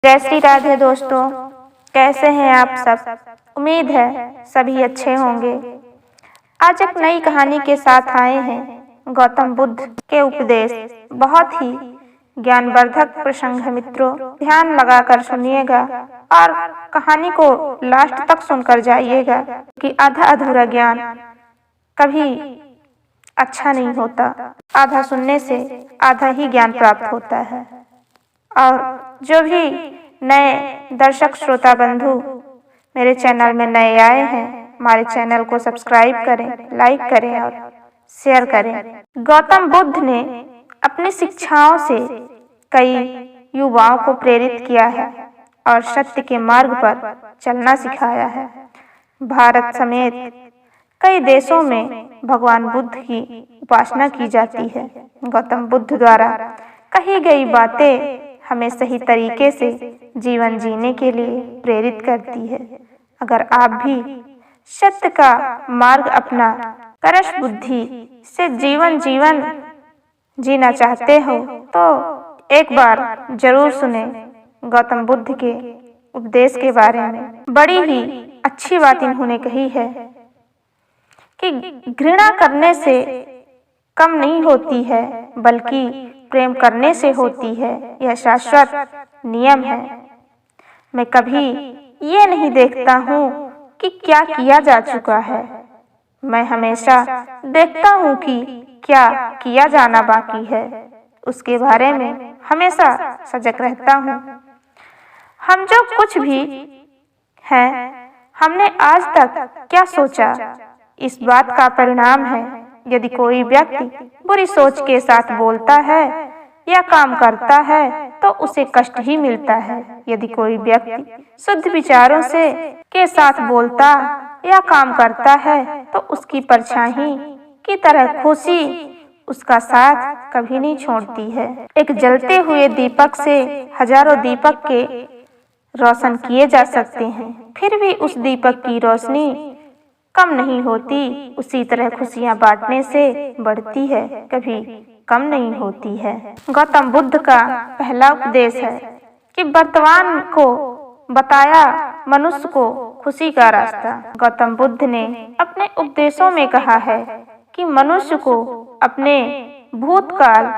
जय श्री राधे दोस्तों, कैसे हैं आप सब। उम्मीद है सभी अच्छे होंगे। आज एक नई कहानी के साथ आए हैं। गौतम बुद्ध के उपदेश बहुत ही ज्ञानवर्धक प्रसंग है मित्रों, ध्यान लगाकर सुनिएगा और कहानी को लास्ट तक सुनकर जाइएगा कि आधा अधूरा ज्ञान कभी अच्छा नहीं होता। आधा सुनने से आधा ही ज्ञान प्राप्त होता है। और जो भी नए दर्शक श्रोता बंधु मेरे चैनल में नए आए हैं, हमारे चैनल को सब्सक्राइब करें, लाइक करें और शेयर करें। गौतम बुद्ध ने अपनी शिक्षाओं से कई युवाओं को प्रेरित किया है और सत्य के मार्ग पर चलना सिखाया है। भारत समेत कई देशों में भगवान बुद्ध की उपासना की जाती है। गौतम बुद्ध द्वारा कही गई बातें हमें सही तरीके से जीवन जीने के लिए प्रेरित करती है। अगर आप भी सत्य का मार्ग अपना करश बुद्धि से जीवन जीना चाहते हो तो एक बार जरूर सुने गौतम बुद्ध के उपदेश के बारे में। बड़ी ही अच्छी बात इन्होंने कही है कि घृणा करने से कम नहीं होती है, बल्कि प्रेम करने से होती है। यह शाश्वत नियम है। मैं कभी ये नहीं देखता हूँ कि क्या किया जा चुका है, मैं हमेशा देखता हूँ कि क्या किया जाना बाकी है। उसके बारे में हमेशा सजग रहता हूँ। हम जो कुछ भी हैं, हमने आज तक क्या सोचा, इस बात का परिणाम है। यदि कोई व्यक्ति बुरी सोच के साथ बोलता है या काम करता है तो उसे कष्ट ही मिलता है। यदि कोई व्यक्ति शुद्ध विचारों से के साथ बोलता या काम करता है तो उसकी परछाई की तरह खुशी उसका साथ कभी नहीं छोड़ती है। एक जलते हुए दीपक से हजारों दीपक के रोशन किए जा सकते हैं, फिर भी उस दीपक की रोशनी कम नहीं होती। उसी तरह खुशियां बांटने से बढ़ती है, कभी कम नहीं होती है। गौतम बुद्ध का पहला उपदेश है कि वर्तमान को बताया मनुष्य को खुशी का रास्ता। गौतम बुद्ध ने अपने उपदेशों में कहा है कि मनुष्य को अपने भूतकाल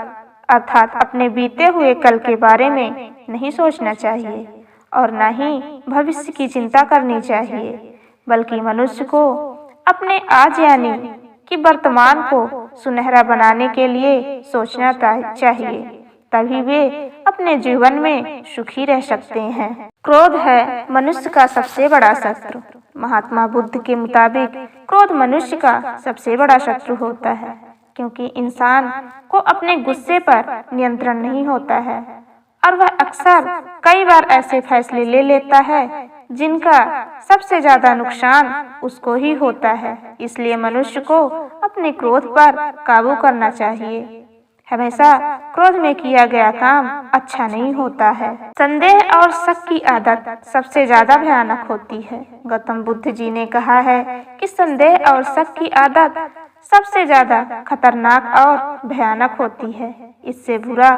अर्थात अपने बीते हुए कल के बारे में नहीं सोचना चाहिए और न ही भविष्य की चिंता करनी चाहिए, बल्कि मनुष्य को अपने आज यानी कि वर्तमान को सुनहरा बनाने के लिए सोचना चाहिए। तभी वे अपने जीवन में सुखी रह सकते हैं। क्रोध है मनुष्य का सबसे बड़ा शत्रु। महात्मा बुद्ध के मुताबिक क्रोध मनुष्य का सबसे बड़ा शत्रु होता है, क्योंकि इंसान को अपने गुस्से पर नियंत्रण नहीं होता है और वह अक्सर कई बार ऐसे फैसले ले लेता है जिनका सबसे ज्यादा नुकसान उसको ही होता है। इसलिए मनुष्य को अपने क्रोध पर काबू करना चाहिए। हमेशा क्रोध में किया गया काम अच्छा नहीं होता है। संदेह और शक की आदत सबसे ज्यादा भयानक होती है। गौतम बुद्ध जी ने कहा है कि संदेह और शक की आदत सबसे ज्यादा खतरनाक और भयानक होती है। इससे बुरा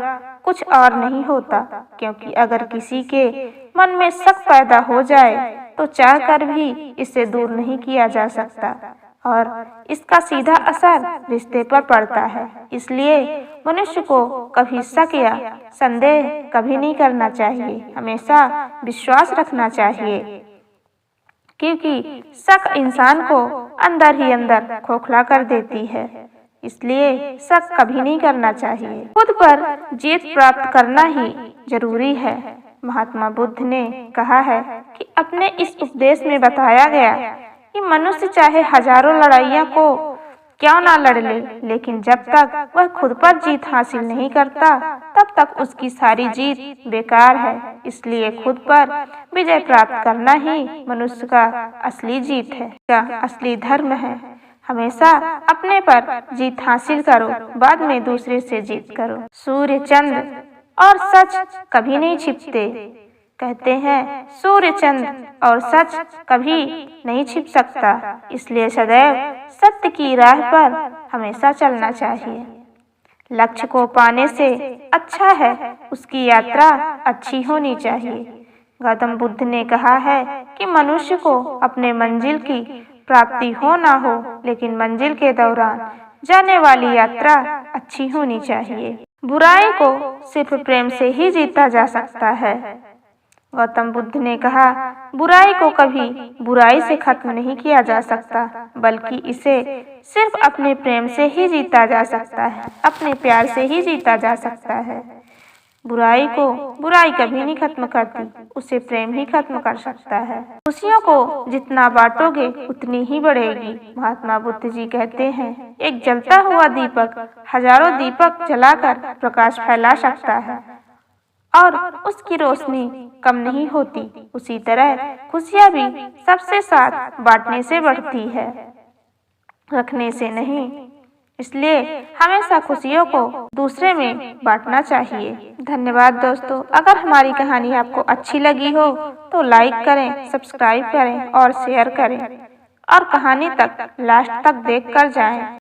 कुछ और नहीं होता, क्योंकि अगर किसी के मन में शक पैदा हो जाए तो चाहकर भी इसे दूर नहीं किया जा सकता और इसका सीधा असर रिश्ते पर पड़ता है। इसलिए मनुष्य को कभी शक या संदेह कभी नहीं करना चाहिए, हमेशा विश्वास रखना चाहिए, क्योंकि शक इंसान को अंदर ही अंदर खोखला कर देती है। इसलिए शक कभी नहीं करना चाहिए। खुद पर जीत प्राप्त करना ही जरूरी है। महात्मा बुद्ध ने कहा है कि अपने इस उपदेश में बताया गया कि मनुष्य चाहे हजारों लड़ाइयाँ को क्यों ना लड़ ले, लेकिन जब तक वह खुद पर जीत हासिल नहीं करता तब तक उसकी सारी जीत बेकार है। इसलिए खुद पर विजय प्राप्त करना ही मनुष्य का असली जीत है, का असली धर्म है। हमेशा अपने पर जीत हासिल करो, बाद में दूसरे से जीत करो। सूर्य, चंद्र और सच कभी नहीं छिपते। कहते हैं सूर्य, चंद्र और सच कभी नहीं छिप सकता। इसलिए सदैव सत्य की राह पर हमेशा चलना चाहिए। लक्ष्य को पाने से अच्छा है उसकी यात्रा अच्छी होनी चाहिए। गौतम बुद्ध ने कहा है कि मनुष्य को अपने मंजिल की प्राप्ति हो ना हो, लेकिन मंजिल के दौरान जाने वाली यात्रा अच्छी होनी चाहिए। बुराई को सिर्फ प्रेम से ही जीता जा सकता है। गौतम बुद्ध ने कहा, बुराई को कभी बुराई से खत्म नहीं किया जा सकता, बल्कि इसे सिर्फ अपने प्रेम से ही जीता जा सकता है, अपने प्यार से ही जीता जा सकता है। बुराई को बुराई कभी नहीं खत्म करती, उसे प्रेम ही खत्म कर सकता है। खुशियों को जितना बांटोगे उतनी ही बढ़ेगी। महात्मा बुद्ध जी कहते हैं, एक जलता हुआ दीपक हजारों दीपक जलाकर प्रकाश फैला सकता है और उसकी रोशनी कम नहीं होती। उसी तरह खुशियाँ भी सबसे साथ बांटने से बढ़ती है, रखने से नहीं। इसलिए हमेशा खुशियों को दूसरे में बांटना चाहिए। धन्यवाद दोस्तों। अगर हमारी कहानी आपको अच्छी लगी हो तो लाइक करें, सब्सक्राइब करें और शेयर करें और कहानी तक लास्ट तक देख कर जाएं।